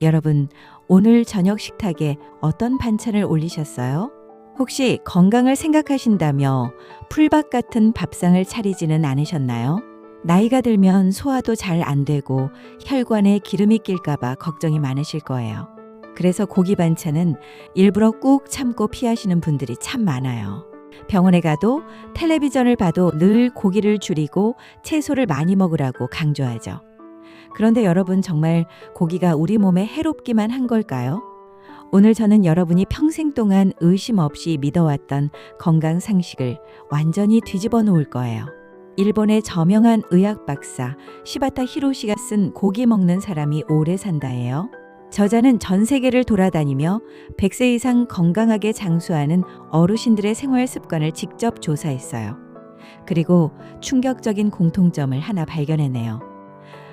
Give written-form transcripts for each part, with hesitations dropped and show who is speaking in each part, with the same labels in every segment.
Speaker 1: 여러분, 오늘 저녁 식탁에 어떤 반찬을 올리셨어요? 혹시 건강을 생각하신다며 풀밥 같은 밥상을 차리지는 않으셨나요? 나이가 들면 소화도 잘 안 되고 혈관에 기름이 낄까봐 걱정이 많으실 거예요. 그래서 고기 반찬은 일부러 꾹 참고 피하시는 분들이 참 많아요. 병원에 가도 텔레비전을 봐도 늘 고기를 줄이고 채소를 많이 먹으라고 강조하죠. 그런데 여러분, 정말 고기가 우리 몸에 해롭기만 한 걸까요? 오늘 저는 여러분이 평생 동안 의심 없이 믿어왔던 건강 상식을 완전히 뒤집어 놓을 거예요. 일본의 저명한 의학 박사 시바타 히로시가 쓴 고기 먹는 사람이 오래 산다예요. 저자는 전 세계를 돌아다니며 100세 이상 건강하게 장수하는 어르신들의 생활 습관을 직접 조사했어요. 그리고 충격적인 공통점을 하나 발견해내요.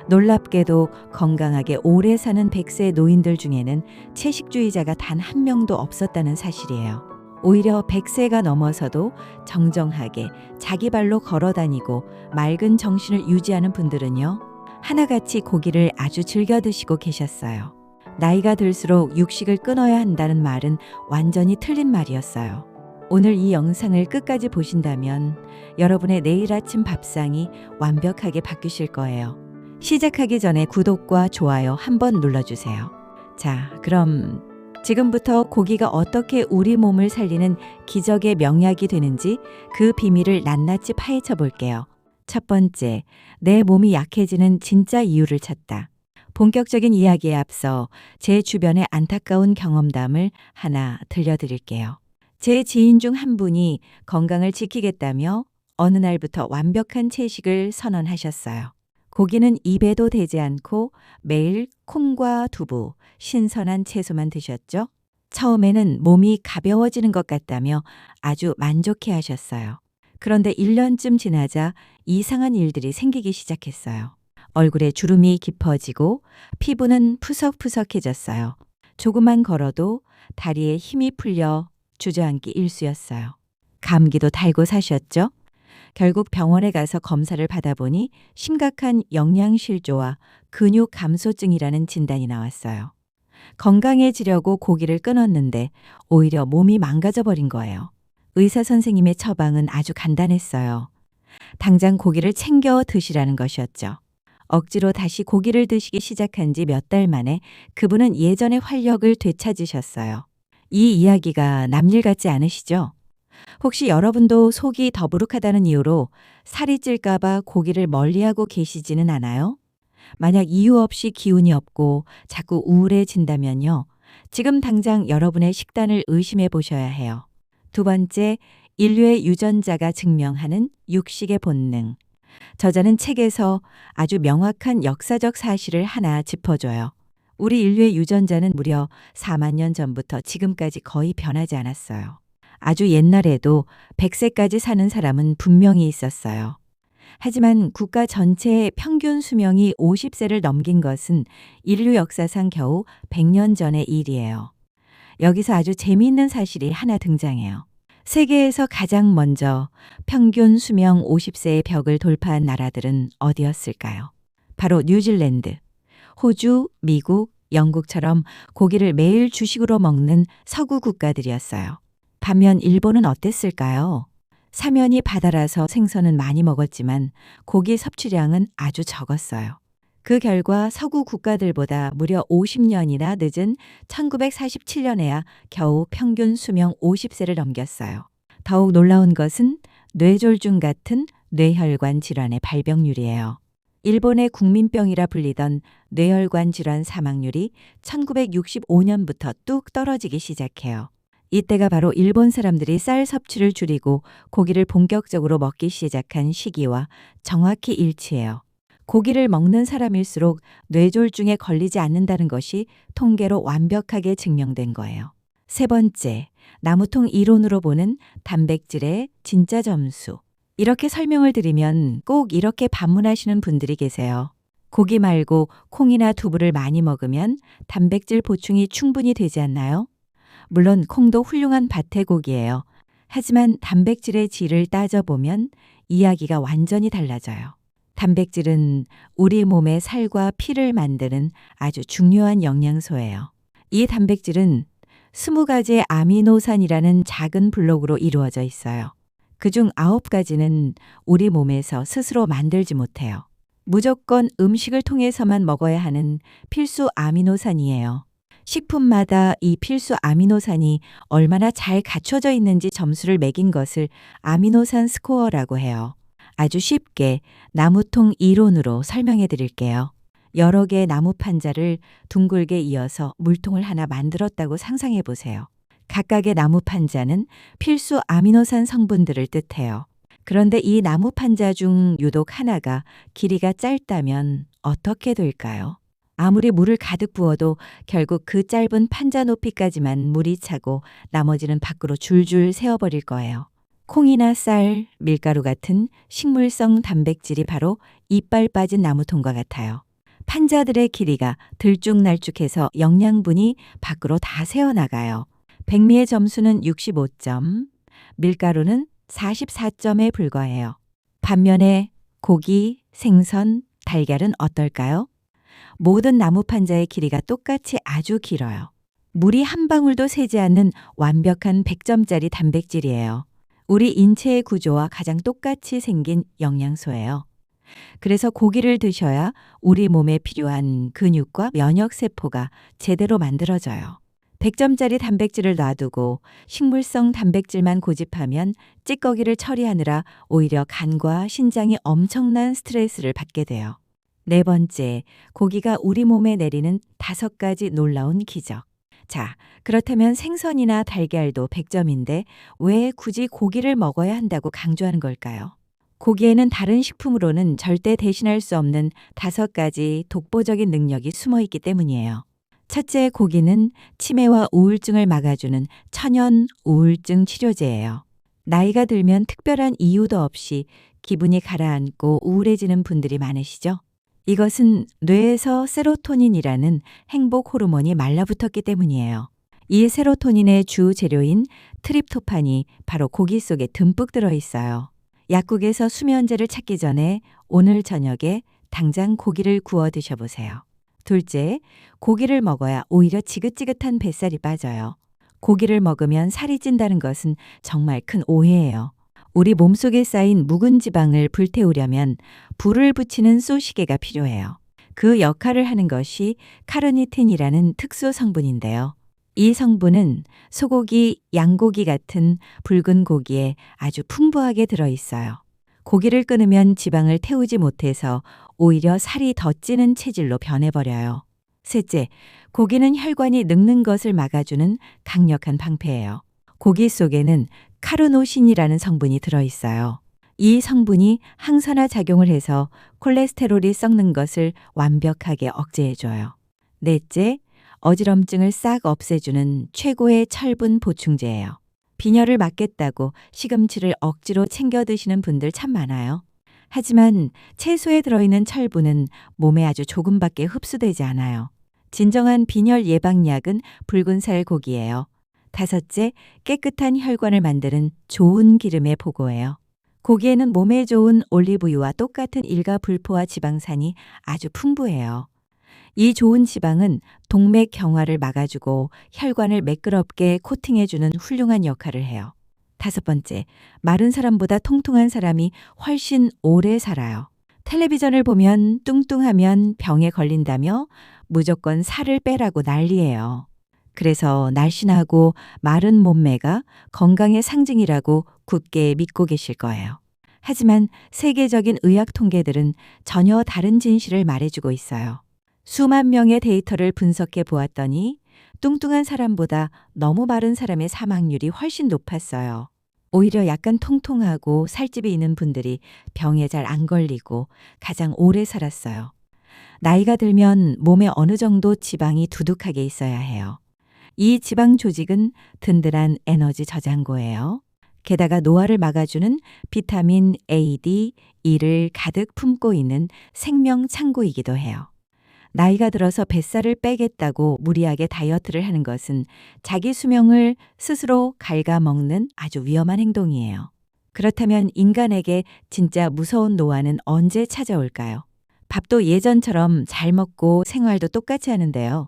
Speaker 1: 놀랍게도 건강하게 오래 사는 100세 노인들 중에는 채식주의자가 단 한 명도 없었다는 사실이에요. 오히려 100세가 넘어서도 정정하게 자기 발로 걸어 다니고 맑은 정신을 유지하는 분들은요, 하나같이 고기를 아주 즐겨 드시고 계셨어요. 나이가 들수록 육식을 끊어야 한다는 말은 완전히 틀린 말이었어요. 오늘 이 영상을 끝까지 보신다면 여러분의 내일 아침 밥상이 완벽하게 바뀌실 거예요. 시작하기 전에 구독과 좋아요 한번 눌러주세요. 자, 그럼 지금부터 고기가 어떻게 우리 몸을 살리는 기적의 명약이 되는지 그 비밀을 낱낱이 파헤쳐 볼게요. 첫 번째, 내 몸이 약해지는 진짜 이유를 찾다. 본격적인 이야기에 앞서 제 주변의 안타까운 경험담을 하나 들려드릴게요. 제 지인 중 한 분이 건강을 지키겠다며 어느 날부터 완벽한 채식을 선언하셨어요. 고기는 입에도 대지 않고 매일 콩과 두부, 신선한 채소만 드셨죠? 처음에는 몸이 가벼워지는 것 같다며 아주 만족해 하셨어요. 그런데 1년쯤 지나자 이상한 일들이 생기기 시작했어요. 얼굴에 주름이 깊어지고 피부는 푸석푸석해졌어요. 조금만 걸어도 다리에 힘이 풀려 주저앉기 일쑤였어요. 감기도 달고 사셨죠? 결국 병원에 가서 검사를 받아보니 심각한 영양실조와 근육 감소증이라는 진단이 나왔어요. 건강해지려고 고기를 끊었는데 오히려 몸이 망가져버린 거예요. 의사 선생님의 처방은 아주 간단했어요. 당장 고기를 챙겨 드시라는 것이었죠. 억지로 다시 고기를 드시기 시작한 지 몇 달 만에 그분은 예전의 활력을 되찾으셨어요. 이 이야기가 남일 같지 않으시죠? 혹시 여러분도 속이 더부룩하다는 이유로 살이 찔까봐 고기를 멀리하고 계시지는 않아요? 만약 이유 없이 기운이 없고 자꾸 우울해진다면요, 지금 당장 여러분의 식단을 의심해 보셔야 해요. 두 번째, 인류의 유전자가 증명하는 육식의 본능. 저자는 책에서 아주 명확한 역사적 사실을 하나 짚어줘요. 우리 인류의 유전자는 무려 4만 년 전부터 지금까지 거의 변하지 않았어요. 아주 옛날에도 100세까지 사는 사람은 분명히 있었어요. 하지만 국가 전체의 평균 수명이 50세를 넘긴 것은 인류 역사상 겨우 100년 전의 일이에요. 여기서 아주 재미있는 사실이 하나 등장해요. 세계에서 가장 먼저 평균 수명 50세의 벽을 돌파한 나라들은 어디였을까요? 바로 뉴질랜드, 호주, 미국, 영국처럼 고기를 매일 주식으로 먹는 서구 국가들이었어요. 반면 일본은 어땠을까요? 사면이 바다라서 생선은 많이 먹었지만 고기 섭취량은 아주 적었어요. 그 결과 서구 국가들보다 무려 50년이나 늦은 1947년에야 겨우 평균 수명 50세를 넘겼어요. 더욱 놀라운 것은 뇌졸중 같은 뇌혈관 질환의 발병률이에요. 일본의 국민병이라 불리던 뇌혈관 질환 사망률이 1965년부터 뚝 떨어지기 시작해요. 이때가 바로 일본 사람들이 쌀 섭취를 줄이고 고기를 본격적으로 먹기 시작한 시기와 정확히 일치해요. 고기를 먹는 사람일수록 뇌졸중에 걸리지 않는다는 것이 통계로 완벽하게 증명된 거예요. 세 번째, 나무통 이론으로 보는 단백질의 진짜 점수. 이렇게 설명을 드리면 꼭 이렇게 반문하시는 분들이 계세요. 고기 말고 콩이나 두부를 많이 먹으면 단백질 보충이 충분히 되지 않나요? 물론 콩도 훌륭한 밭의 고기예요. 하지만 단백질의 질을 따져보면 이야기가 완전히 달라져요. 단백질은 우리 몸의 살과 피를 만드는 아주 중요한 영양소예요. 이 단백질은 20가지의 아미노산이라는 작은 블록으로 이루어져 있어요. 그중 9가지는 우리 몸에서 스스로 만들지 못해요. 무조건 음식을 통해서만 먹어야 하는 필수 아미노산이에요. 식품마다 이 필수 아미노산이 얼마나 잘 갖춰져 있는지 점수를 매긴 것을 아미노산 스코어라고 해요. 아주 쉽게 나무통 이론으로 설명해 드릴게요. 여러 개의 나무 판자를 둥글게 이어서 물통을 하나 만들었다고 상상해 보세요. 각각의 나무 판자는 필수 아미노산 성분들을 뜻해요. 그런데 이 나무 판자 중 유독 하나가 길이가 짧다면 어떻게 될까요? 아무리 물을 가득 부어도 결국 그 짧은 판자 높이까지만 물이 차고 나머지는 밖으로 줄줄 새어버릴 거예요. 콩이나 쌀, 밀가루 같은 식물성 단백질이 바로 이빨 빠진 나무통과 같아요. 판자들의 길이가 들쭉날쭉해서 영양분이 밖으로 다 새어나가요. 백미의 점수는 65점, 밀가루는 44점에 불과해요. 반면에 고기, 생선, 달걀은 어떨까요? 모든 나무 판자의 길이가 똑같이 아주 길어요. 물이 한 방울도 새지 않는 완벽한 100점짜리 단백질이에요. 우리 인체의 구조와 가장 똑같이 생긴 영양소예요. 그래서 고기를 드셔야 우리 몸에 필요한 근육과 면역세포가 제대로 만들어져요. 100점짜리 단백질을 놔두고 식물성 단백질만 고집하면 찌꺼기를 처리하느라 오히려 간과 신장이 엄청난 스트레스를 받게 돼요. 네 번째, 고기가 우리 몸에 내리는 5가지 놀라운 기적. 자, 그렇다면 생선이나 달걀도 100점인데 왜 굳이 고기를 먹어야 한다고 강조하는 걸까요? 고기에는 다른 식품으로는 절대 대신할 수 없는 5가지 독보적인 능력이 숨어 있기 때문이에요. 첫째, 고기는 치매와 우울증을 막아주는 천연 우울증 치료제예요. 나이가 들면 특별한 이유도 없이 기분이 가라앉고 우울해지는 분들이 많으시죠? 이것은 뇌에서 세로토닌이라는 행복 호르몬이 말라붙었기 때문이에요. 이 세로토닌의 주 재료인 트립토판이 바로 고기 속에 듬뿍 들어 있어요. 약국에서 수면제를 찾기 전에 오늘 저녁에 당장 고기를 구워 드셔보세요. 둘째, 고기를 먹어야 오히려 지긋지긋한 뱃살이 빠져요. 고기를 먹으면 살이 찐다는 것은 정말 큰 오해예요. 우리 몸속에 쌓인 묵은 지방을 불태우려면 불을 붙이는 쏘시개가 필요해요. 그 역할을 하는 것이 카르니틴이라는 특수 성분인데요. 이 성분은 소고기, 양고기 같은 붉은 고기에 아주 풍부하게 들어있어요. 고기를 끊으면 지방을 태우지 못해서 오히려 살이 더 찌는 체질로 변해버려요. 셋째, 고기는 혈관이 늙는 것을 막아주는 강력한 방패예요. 고기 속에는 카르노신이라는 성분이 들어있어요. 이 성분이 항산화 작용을 해서 콜레스테롤이 썩는 것을 완벽하게 억제해줘요. 넷째, 어지럼증을 싹 없애주는 최고의 철분 보충제예요. 빈혈을 막겠다고 시금치를 억지로 챙겨 드시는 분들 참 많아요. 하지만 채소에 들어있는 철분은 몸에 아주 조금밖에 흡수되지 않아요. 진정한 빈혈 예방약은 붉은살 고기예요. 다섯째, 깨끗한 혈관을 만드는 좋은 기름의 보고예요. 고기에는 몸에 좋은 올리브유와 똑같은 일가불포화 지방산이 아주 풍부해요. 이 좋은 지방은 동맥 경화를 막아주고 혈관을 매끄럽게 코팅해주는 훌륭한 역할을 해요. 다섯 번째, 마른 사람보다 통통한 사람이 훨씬 오래 살아요. 텔레비전을 보면 뚱뚱하면 병에 걸린다며 무조건 살을 빼라고 난리예요. 그래서 날씬하고 마른 몸매가 건강의 상징이라고 굳게 믿고 계실 거예요. 하지만 세계적인 의학 통계들은 전혀 다른 진실을 말해주고 있어요. 수만 명의 데이터를 분석해 보았더니 뚱뚱한 사람보다 너무 마른 사람의 사망률이 훨씬 높았어요. 오히려 약간 통통하고 살집이 있는 분들이 병에 잘 안 걸리고 가장 오래 살았어요. 나이가 들면 몸에 어느 정도 지방이 두둑하게 있어야 해요. 이 지방 조직은 든든한 에너지 저장고예요. 게다가 노화를 막아주는 비타민 A, D, E를 가득 품고 있는 생명 창고이기도 해요. 나이가 들어서 뱃살을 빼겠다고 무리하게 다이어트를 하는 것은 자기 수명을 스스로 갉아먹는 아주 위험한 행동이에요. 그렇다면 인간에게 진짜 무서운 노화는 언제 찾아올까요? 밥도 예전처럼 잘 먹고 생활도 똑같이 하는데요.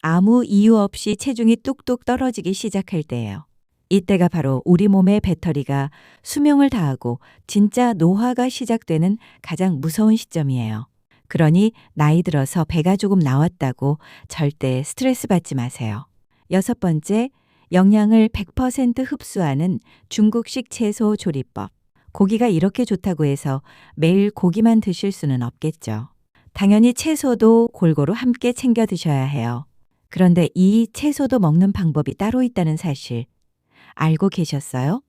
Speaker 1: 아무 이유 없이 체중이 뚝뚝 떨어지기 시작할 때예요. 이때가 바로 우리 몸의 배터리가 수명을 다하고 진짜 노화가 시작되는 가장 무서운 시점이에요. 그러니 나이 들어서 배가 조금 나왔다고 절대 스트레스 받지 마세요. 6번째, 영양을 100% 흡수하는 중국식 채소 조리법. 고기가 이렇게 좋다고 해서 매일 고기만 드실 수는 없겠죠. 당연히 채소도 골고루 함께 챙겨 드셔야 해요. 그런데 이 채소도 먹는 방법이 따로 있다는 사실 알고 계셨어요?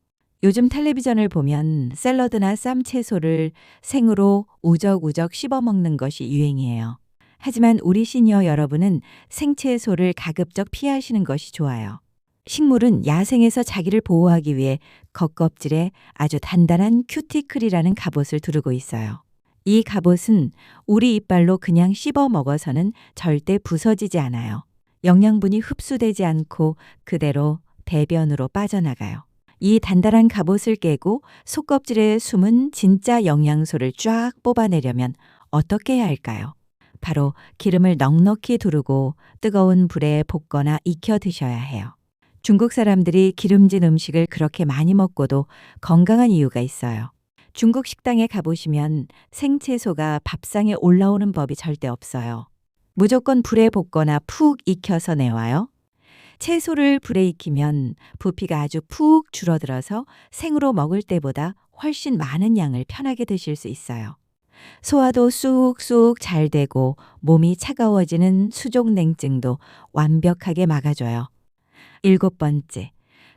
Speaker 1: 요즘 텔레비전을 보면 샐러드나 쌈 채소를 생으로 우적우적 씹어 먹는 것이 유행이에요. 하지만 우리 시니어 여러분은 생채소를 가급적 피하시는 것이 좋아요. 식물은 야생에서 자기를 보호하기 위해 겉껍질에 아주 단단한 큐티클이라는 갑옷을 두르고 있어요. 이 갑옷은 우리 이빨로 그냥 씹어 먹어서는 절대 부서지지 않아요. 영양분이 흡수되지 않고 그대로 대변으로 빠져나가요. 이 단단한 갑옷을 깨고 속껍질에 숨은 진짜 영양소를 쫙 뽑아내려면 어떻게 해야 할까요? 바로 기름을 넉넉히 두르고 뜨거운 불에 볶거나 익혀 드셔야 해요. 중국 사람들이 기름진 음식을 그렇게 많이 먹고도 건강한 이유가 있어요. 중국 식당에 가보시면 생채소가 밥상에 올라오는 법이 절대 없어요. 무조건 불에 볶거나 푹 익혀서 내와요. 채소를 불에 익히면 부피가 아주 푹 줄어들어서 생으로 먹을 때보다 훨씬 많은 양을 편하게 드실 수 있어요. 소화도 쑥쑥 잘 되고 몸이 차가워지는 수족냉증도 완벽하게 막아줘요. 7번째,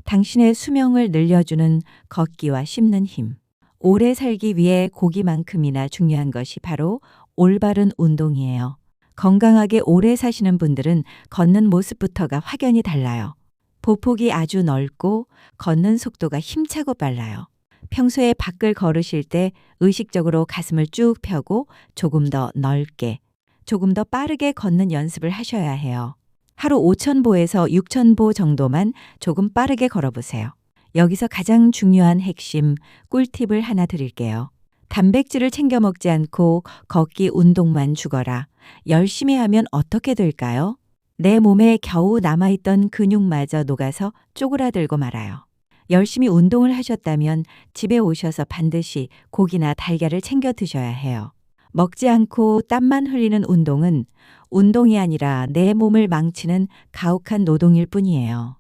Speaker 1: 당신의 수명을 늘려주는 걷기와 씹는 힘. 오래 살기 위해 고기만큼이나 중요한 것이 바로 올바른 운동이에요. 건강하게 오래 사시는 분들은 걷는 모습부터가 확연히 달라요. 보폭이 아주 넓고 걷는 속도가 힘차고 빨라요. 평소에 밖을 걸으실 때 의식적으로 가슴을 쭉 펴고 조금 더 넓게, 조금 더 빠르게 걷는 연습을 하셔야 해요. 하루 5,000보에서 6,000보 정도만 조금 빠르게 걸어보세요. 여기서 가장 중요한 핵심 꿀팁을 하나 드릴게요. 단백질을 챙겨 먹지 않고 걷기 운동만 죽어라. 열심히 하면 어떻게 될까요? 내 몸에 겨우 남아있던 근육마저 녹아서 쪼그라들고 말아요. 열심히 운동을 하셨다면 집에 오셔서 반드시 고기나 달걀을 챙겨 드셔야 해요. 먹지 않고 땀만 흘리는 운동은 운동이 아니라 내 몸을 망치는 가혹한 노동일 뿐이에요.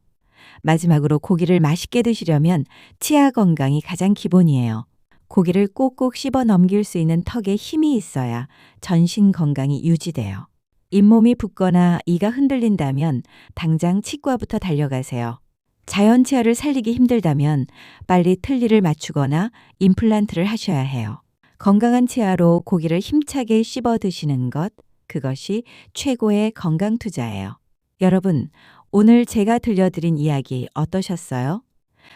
Speaker 1: 마지막으로 고기를 맛있게 드시려면 치아 건강이 가장 기본이에요. 고기를 꼭꼭 씹어 넘길 수 있는 턱에 힘이 있어야 전신 건강이 유지돼요. 잇몸이 붓거나 이가 흔들린다면 당장 치과부터 달려가세요. 자연 치아를 살리기 힘들다면 빨리 틀니를 맞추거나 임플란트를 하셔야 해요. 건강한 치아로 고기를 힘차게 씹어 드시는 것, 그것이 최고의 건강 투자예요. 여러분, 오늘 제가 들려드린 이야기 어떠셨어요?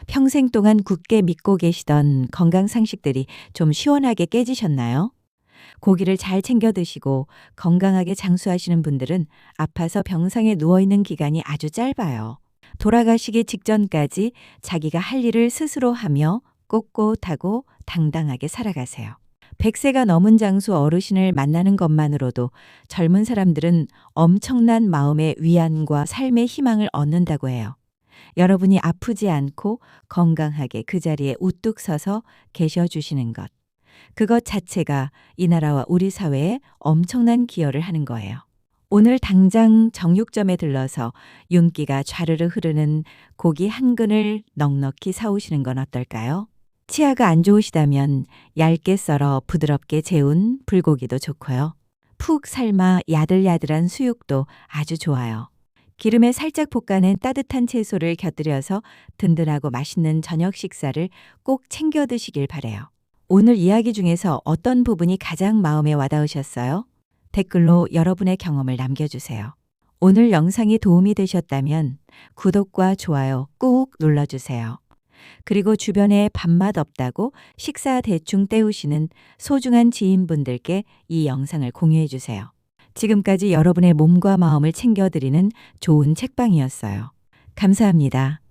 Speaker 1: 평생 동안 굳게 믿고 계시던 건강 상식들이 좀 시원하게 깨지셨나요? 고기를 잘 챙겨 드시고 건강하게 장수하시는 분들은 아파서 병상에 누워있는 기간이 아주 짧아요. 돌아가시기 직전까지 자기가 할 일을 스스로 하며 꼿꼿하고 당당하게 살아가세요. 100세가 넘은 장수 어르신을 만나는 것만으로도 젊은 사람들은 엄청난 마음의 위안과 삶의 희망을 얻는다고 해요. 여러분이 아프지 않고 건강하게 그 자리에 우뚝 서서 계셔 주시는 것. 그것 자체가 이 나라와 우리 사회에 엄청난 기여를 하는 거예요. 오늘 당장 정육점에 들러서 윤기가 좌르르 흐르는 고기 한 근을 넉넉히 사오시는 건 어떨까요? 치아가 안 좋으시다면 얇게 썰어 부드럽게 재운 불고기도 좋고요. 푹 삶아 야들야들한 수육도 아주 좋아요. 기름에 살짝 볶아낸 따뜻한 채소를 곁들여서 든든하고 맛있는 저녁 식사를 꼭 챙겨 드시길 바래요. 오늘 이야기 중에서 어떤 부분이 가장 마음에 와닿으셨어요? 댓글로 여러분의 경험을 남겨주세요. 오늘 영상이 도움이 되셨다면 구독과 좋아요 꾹 눌러주세요. 그리고 주변에 밥맛 없다고 식사 대충 때우시는 소중한 지인분들께 이 영상을 공유해 주세요. 지금까지 여러분의 몸과 마음을 챙겨드리는 좋은 책방이었어요. 감사합니다.